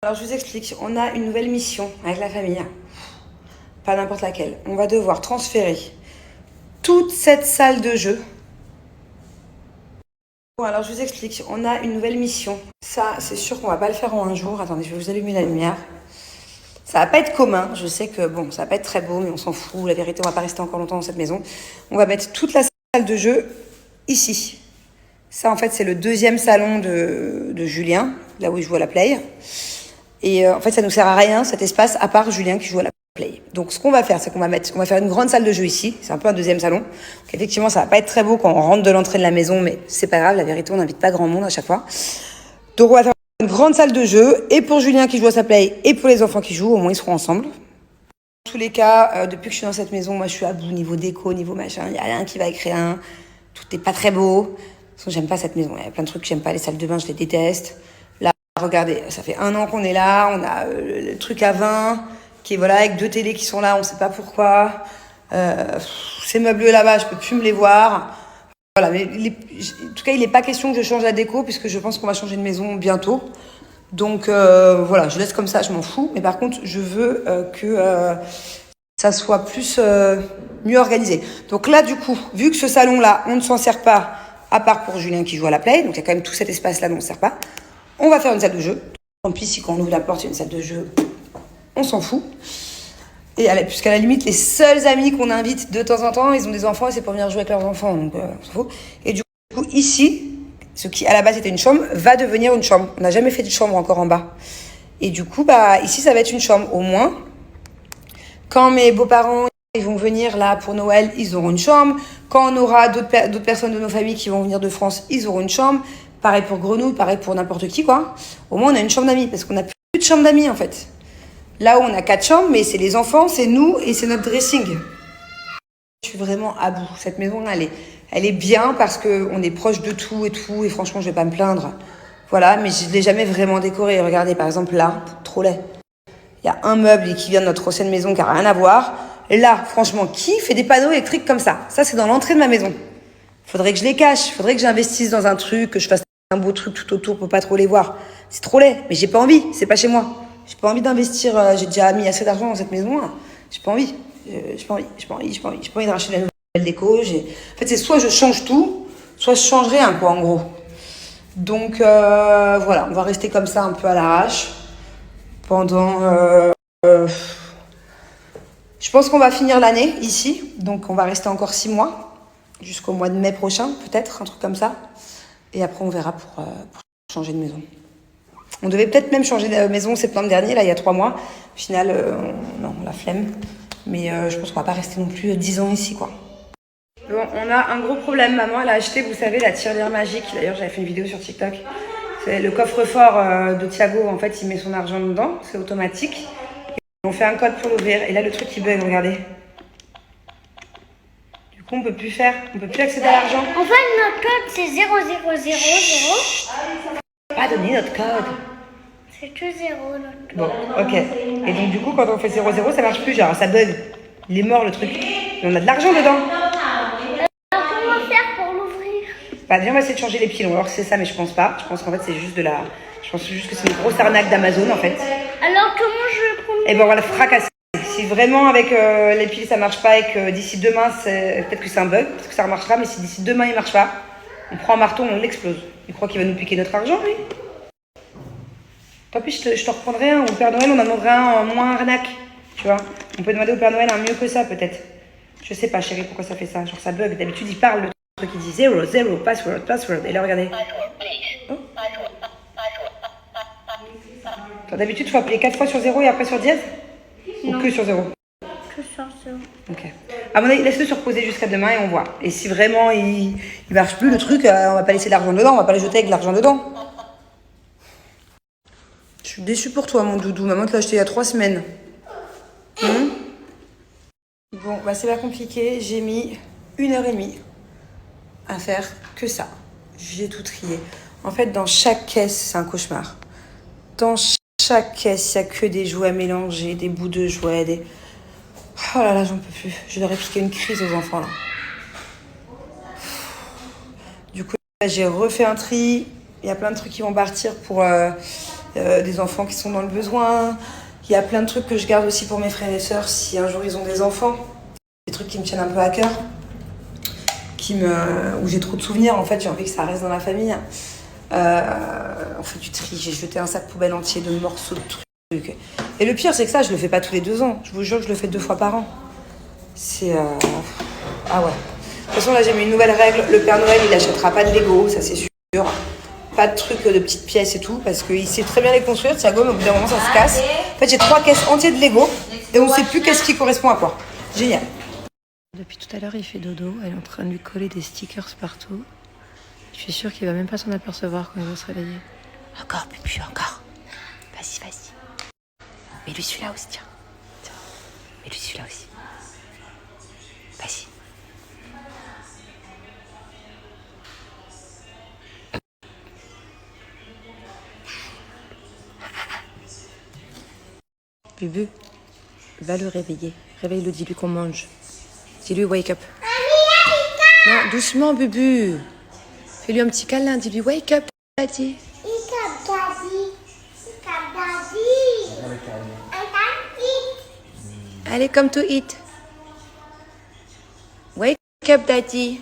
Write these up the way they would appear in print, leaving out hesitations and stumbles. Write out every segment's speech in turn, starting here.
Alors je vous explique, on a une nouvelle mission avec la famille, pas n'importe laquelle. On va devoir transférer toute cette salle de jeu. Bon alors je vous explique, on a une nouvelle mission. Ça c'est sûr qu'on va pas le faire en un jour. Attendez, je vais vous allumer la lumière. Ça va pas être commun, je sais que bon, ça va pas être très beau, mais on s'en fout. La vérité, on va pas rester encore longtemps dans cette maison. On va mettre toute la salle de jeu ici. Ça en fait c'est le deuxième salon de Julien, là où il joue à la play. Et en fait, ça nous sert à rien, cet espace, à part Julien qui joue à la play. Donc, ce qu'on va faire, c'est qu'on va faire une grande salle de jeu ici. C'est un peu un deuxième salon. Donc, effectivement, ça va pas être très beau quand on rentre de l'entrée de la maison, mais c'est pas grave. La vérité, on n'invite pas grand monde à chaque fois. Donc, on va faire une grande salle de jeu, et pour Julien qui joue à sa play, et pour les enfants qui jouent. Au moins, ils seront ensemble. Dans tous les cas, depuis que je suis dans cette maison, moi, je suis à bout niveau déco, niveau machin. Il y a rien qui va avec rien. Tout est pas très beau. De toute façon, j'aime pas cette maison. Il y a plein de trucs que j'aime pas. Les salles de bain, je les déteste. Regardez, ça fait 1 an qu'on est là, on a le truc à vin, qui est voilà, avec 2 télés qui sont là, on sait pas pourquoi. Ces meubles là-bas, je peux plus me les voir. Voilà, mais en tout cas, il n'est pas question que je change la déco, puisque je pense qu'on va changer de maison bientôt. Donc voilà, je laisse comme ça, je m'en fous. Mais par contre, je veux que ça soit plus mieux organisé. Donc là, du coup, vu que ce salon-là, on ne s'en sert pas, à part pour Julien qui joue à la play, donc il y a quand même tout cet espace-là dont on ne sert pas. On va faire une salle de jeu. Tant pis si quand on ouvre la porte, il y a une salle de jeu, on s'en fout. Et puisqu'à la limite, les seuls amis qu'on invite de temps en temps, ils ont des enfants et c'est pour venir jouer avec leurs enfants, donc on s'en fout. Et du coup, ici, ce qui à la base était une chambre, va devenir une chambre. On n'a jamais fait de chambre encore en bas. Et du coup, ici, ça va être une chambre. Au moins, quand mes beaux-parents ils vont venir là pour Noël, ils auront une chambre. Quand on aura d'autres personnes de nos familles qui vont venir de France, ils auront une chambre. Pareil pour Grenouille, pareil pour n'importe qui, quoi. Au moins, on a une chambre d'amis, parce qu'on n'a plus de chambre d'amis, en fait. Là où on a 4 chambres, mais c'est les enfants, c'est nous, et c'est notre dressing. Je suis vraiment à bout. Cette maison, elle est bien, parce qu'on est proche de tout, et franchement, je vais pas me plaindre. Voilà, mais je ne l'ai jamais vraiment décoré. Regardez, par exemple, là, trop laid. Il y a un meuble qui vient de notre ancienne maison, qui n'a rien à voir. Là, franchement, qui fait des panneaux électriques comme ça? Ça, c'est dans l'entrée de ma maison. Faudrait que je les cache, faudrait que j'investisse dans un truc, que je fasse un beau truc tout autour pour pas trop les voir. C'est trop laid, mais j'ai pas envie, c'est pas chez moi. J'ai pas envie d'investir, j'ai déjà mis assez d'argent dans cette maison, hein. J'ai pas envie de racheter la nouvelle déco. En fait, c'est soit je change tout, soit je change rien, quoi, en gros. Donc, voilà, on va rester comme ça un peu à l'arrache pendant... je pense qu'on va finir l'année ici, donc on va rester encore 6 mois, jusqu'au mois de mai prochain, peut-être, un truc comme ça. Et après, on verra pour changer de maison. On devait peut-être même changer de maison en septembre dernier, là, il y a 3 mois. Au final, non, la flemme. Mais je pense qu'on va pas rester non plus 10 ans ici, quoi. Bon, on a un gros problème. Maman, elle a acheté, vous savez, la tirelire magique. D'ailleurs, j'avais fait une vidéo sur TikTok. C'est le coffre-fort de Thiago. En fait, il met son argent dedans. C'est automatique. Et on fait un code pour l'ouvrir. Et là, le truc, il bug, regardez. On peut plus accéder à l'argent. En fait, notre code c'est 0000. Pas donner notre code. C'est que 0 notre code. Bon, ok. Et donc du coup, quand on fait 00, ça marche plus, genre ça bug. Il est mort le truc. Et on a de l'argent dedans. Alors comment faire pour l'ouvrir? Viens, on va essayer de changer les pilons. Alors que c'est ça, mais je pense pas. Je pense qu'en fait c'est juste Je pense juste que c'est une grosse arnaque d'Amazon en fait. Alors comment je prends? Et ben on va la fracasser. Si vraiment avec les piles ça marche pas et que d'ici demain, peut-être que c'est un bug, parce que ça remarchera, mais si d'ici demain il marche pas, on prend un marteau, on l'explose. Il croit qu'il va nous piquer notre argent, lui? Tant pis, je te reprendrai un. Au Père Noël, on en demanderait un moins arnaque. Tu vois? On peut demander au Père Noël un mieux que ça, peut-être. Je sais pas, chérie, pourquoi ça fait ça. Genre ça bug. D'habitude, il parle le truc, il dit 00, password. Et là, regardez. Oh. D'habitude, il faut appeler 4 fois sur 0 et après sur dièse? Ou que sur 0? Que sur 0. Ok. À mon avis, laisse-le se reposer jusqu'à demain et on voit. Et si vraiment il marche plus le truc, on va pas laisser l'argent dedans, on va pas le jeter avec l'argent dedans. Je suis déçue pour toi, mon doudou. Maman te l'a acheté il y a 3 semaines. Bon, c'est pas compliqué. J'ai mis 1h30 à faire que ça. J'ai tout trié. En fait, dans chaque caisse, c'est un cauchemar. Dans chaque caisse, il n'y a que des jouets mélangés, des bouts de jouets, Oh là là, j'en peux plus. Je leur ai piqué une crise aux enfants, là. Du coup, là, j'ai refait un tri. Il y a plein de trucs qui vont partir pour des enfants qui sont dans le besoin. Il y a plein de trucs que je garde aussi pour mes frères et sœurs si un jour ils ont des enfants. Des trucs qui me tiennent un peu à cœur, où j'ai trop de souvenirs. En fait, j'ai envie que ça reste dans la famille. On fait du tri. J'ai jeté un sac poubelle entier de morceaux de trucs. Et le pire, c'est que ça, je le fais pas tous les 2 ans. Je vous jure que je le fais 2 fois par an. C'est... Ah ouais. De toute façon, là, j'ai mis une nouvelle règle. Le Père Noël, il achètera pas de Lego, ça c'est sûr. Pas de trucs de petites pièces et tout, parce qu'il sait très bien les construire. Sa gomme, au bout d'un moment, ça se casse. En fait, j'ai 3 caisses entières de Lego et on sait plus qu'est-ce qui correspond à quoi. Génial. Depuis tout à l'heure, il fait dodo. Elle est en train de lui coller des stickers partout. Je suis sûre qu'il va même pas s'en apercevoir quand il va se réveiller. Encore, Bubu, encore. Vas-y, vas-y. Mets-lui celui-là aussi, tiens. Mets-lui celui-là aussi. Vas-y. Bubu, va le réveiller. Réveille-le, dis-lui qu'on mange. Dis-lui wake up. Non, doucement, Bubu. Fais-lui un petit câlin, dis-lui wake up, daddy. Allez, come to eat. Wake up, daddy.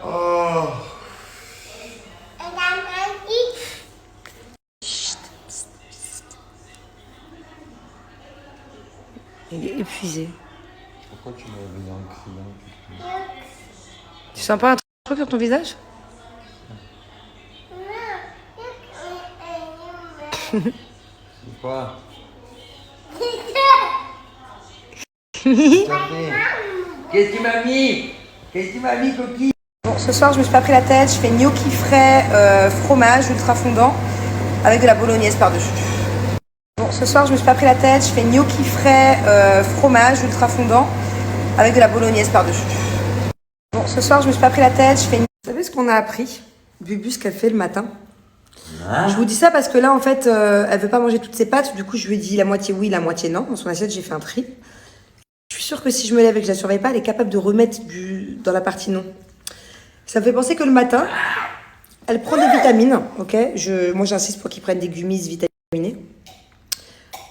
Oh. Il est épuisé. Pourquoi tu m'as réveillé en criant? Tu sens pas un truc sur ton visage? C'est quoi? Qu'est-ce qu'il m'a mis? Qu'est-ce qu'il m'a mis, coquille? Bon, ce soir, je me suis pas pris la tête. Je fais gnocchi frais, fromage ultra fondant avec de la bolognaise par-dessus. Bon, ce soir, je me suis pas pris la tête. Je fais gnocchi frais, fromage ultra fondant avec de la bolognaise par-dessus. Bon, ce soir, je me suis pas pris la tête. Je fais. Vous savez ce qu'on a appris? Bubu, ce qu'elle fait le matin. Je vous dis ça parce que là, en fait, elle veut pas manger toutes ses pâtes. Du coup, je lui ai dit la moitié oui, la moitié non. Dans son assiette, j'ai fait un tri. Je suis sûre que si je me lève et que je la surveille pas, elle est capable de remettre dans la partie non. Ça me fait penser que le matin, elle prend des vitamines, ok? Moi, j'insiste pour qu'ils prennent des gummies vitaminées.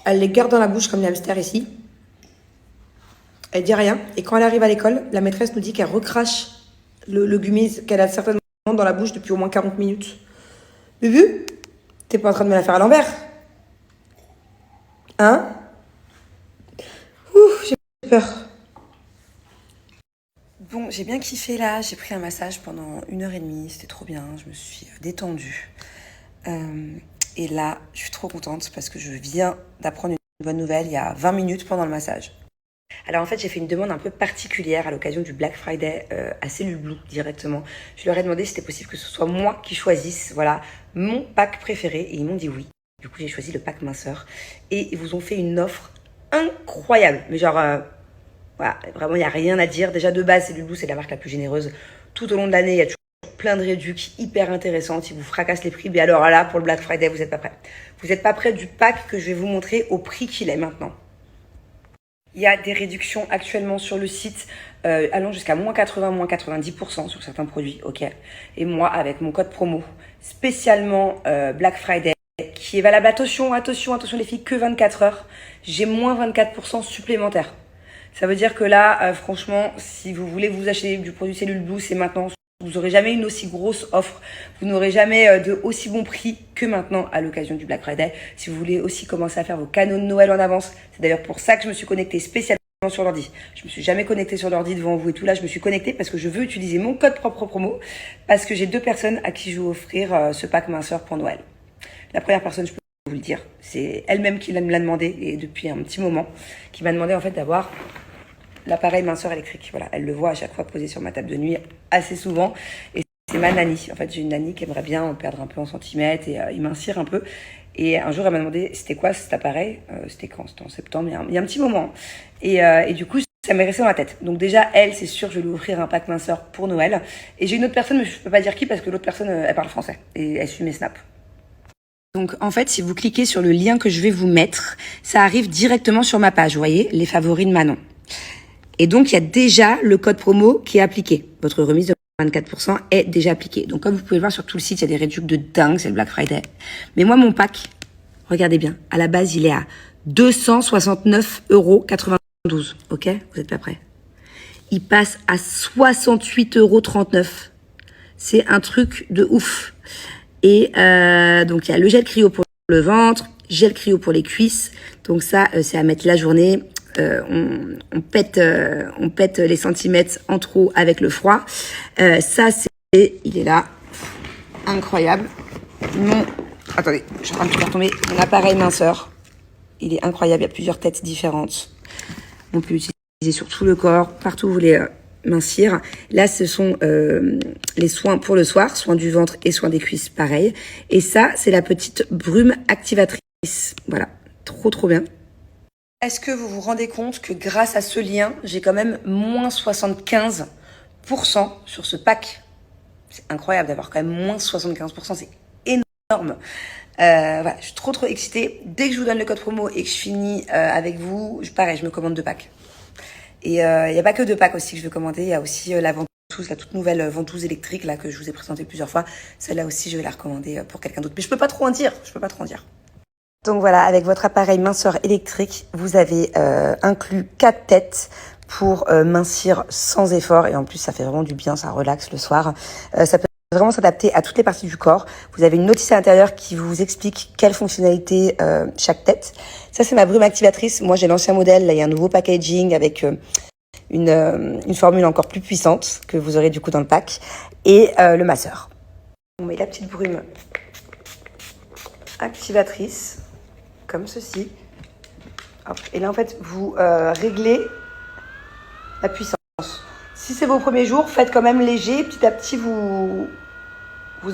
Elle les garde dans la bouche comme les hamsters ici. Elle dit rien. Et quand elle arrive à l'école, la maîtresse nous dit qu'elle recrache le gummies qu'elle a certainement dans la bouche depuis au moins 40 minutes. Bubu, t'es pas en train de me la faire à l'envers? Hein? Ouh, j'ai peur. Bon, j'ai bien kiffé là. J'ai pris un massage pendant 1h30. C'était trop bien. Je me suis détendue. Et là, je suis trop contente parce que je viens d'apprendre une bonne nouvelle il y a 20 minutes pendant le massage. Alors en fait, j'ai fait une demande un peu particulière à l'occasion du Black Friday à Cellule Blue directement. Je leur ai demandé si c'était possible que ce soit moi qui choisisse mon pack préféré et ils m'ont dit oui. Du coup, j'ai choisi le pack minceur et ils vous ont fait une offre incroyable. Mais genre, voilà, vraiment, il n'y a rien à dire. Déjà de base, Cellule Blue, c'est la marque la plus généreuse. Tout au long de l'année, il y a toujours plein de réductions hyper intéressantes. Ils vous fracassent les prix. Mais alors là, pour le Black Friday, vous n'êtes pas prêts. Vous n'êtes pas prêts du pack que je vais vous montrer au prix qu'il est maintenant. Il y a des réductions actuellement sur le site allant jusqu'à moins 80, moins 90% sur certains produits, ok. Et moi, avec mon code promo, spécialement Black Friday, qui est valable, attention les filles, que 24 heures, j'ai moins 24% supplémentaire. Ça veut dire que là, franchement, si vous voulez vous acheter du produit Cellule Blue, c'est maintenant. Vous n'aurez jamais une aussi grosse offre. Vous n'aurez jamais de aussi bon prix que maintenant à l'occasion du Black Friday. Si vous voulez aussi commencer à faire vos cadeaux de Noël en avance, c'est d'ailleurs pour ça que je me suis connectée spécialement sur l'ordi. Je me suis jamais connectée sur l'ordi devant vous et tout. Là, je me suis connectée parce que je veux utiliser mon code propre promo parce que j'ai 2 personnes à qui je vais offrir ce pack minceur pour Noël. La première personne, je peux vous le dire, c'est elle-même qui me l'a demandé et depuis un petit moment, qui m'a demandé en fait d'avoir l'appareil minceur électrique. Voilà, elle le voit à chaque fois posé sur ma table de nuit assez souvent. Et c'est ma nanny. En fait, j'ai une nanny qui aimerait bien perdre un peu en centimètres et mincir un peu. Et un jour, elle m'a demandé c'était quoi cet appareil. C'était quand? C'était en septembre, il y a un petit moment. Et du coup, ça m'est resté dans la tête. Donc déjà, elle, c'est sûr, je vais lui offrir un pack minceur pour Noël. Et j'ai une autre personne, mais je peux pas dire qui parce que l'autre personne, elle parle français. Et elle suit mes snaps. Donc en fait, si vous cliquez sur le lien que je vais vous mettre, ça arrive directement sur ma page. Vous voyez, les favoris de Manon. Et donc, il y a déjà le code promo qui est appliqué. Votre remise de 24% est déjà appliqué. Donc comme vous pouvez le voir sur tout le site, il y a des réductions de dingue, c'est le Black Friday. Mais moi, mon pack, regardez bien, à la base, il est à 269,92 €. Ok? Vous êtes pas prêts? Il passe à 68,39 €. C'est un truc de ouf. Et donc, il y a le gel cryo pour le ventre, gel cryo pour les cuisses. Donc ça, c'est à mettre la journée. On pète les centimètres en trop avec le froid. Ça, il est là. Incroyable. Attendez, je suis en train de tout faire tomber. Mon appareil minceur. Il est incroyable. Il y a plusieurs têtes différentes. On peut l'utiliser sur tout le corps, partout où vous voulez mincir. Là, ce sont les soins pour le soir, soins du ventre et soins des cuisses, pareil. Et ça, c'est la petite brume activatrice. Voilà, trop bien. Est-ce que vous vous rendez compte que grâce à ce lien, j'ai quand même moins 75% sur ce pack? C'est incroyable d'avoir quand même moins 75%, c'est énorme. Voilà, je suis trop excitée. Dès que je vous donne le code promo et que je finis avec vous, pareil, je me commande 2 packs. Et il n'y a pas que 2 packs aussi que je veux commander, il y a aussi la ventouse, la toute nouvelle ventouse électrique là que je vous ai présentée plusieurs fois. Celle-là aussi, je vais la recommander pour quelqu'un d'autre. Mais je peux pas trop en dire, Donc voilà, avec votre appareil minceur électrique, vous avez inclus 4 têtes pour mincir sans effort. Et en plus, ça fait vraiment du bien, ça relaxe le soir. Ça peut vraiment s'adapter à toutes les parties du corps. Vous avez une notice à l'intérieur qui vous explique quelle fonctionnalité chaque tête. Ça, c'est ma brume activatrice. Moi, j'ai l'ancien modèle. Là, il y a un nouveau packaging avec une formule encore plus puissante que vous aurez du coup dans le pack. Et le masseur. On met la petite brume activatrice. Comme ceci. Hop. Et là, en fait, vous réglez la puissance. Si c'est vos premiers jours, faites quand même léger. Petit à petit, vous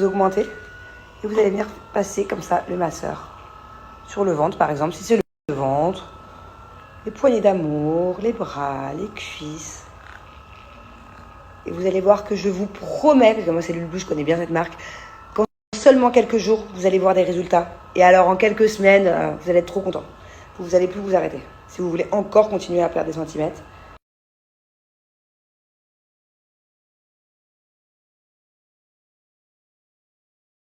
augmentez. Et vous allez venir passer comme ça le masseur. Sur le ventre, par exemple. Si c'est le ventre, les poignées d'amour, les bras, les cuisses. Et vous allez voir que je vous promets, parce que moi, c'est Lulu, je connais bien cette marque, seulement quelques jours, vous allez voir des résultats. Et alors, en quelques semaines, vous allez être trop content. Vous n'allez plus vous arrêter. Si vous voulez encore continuer à perdre des centimètres,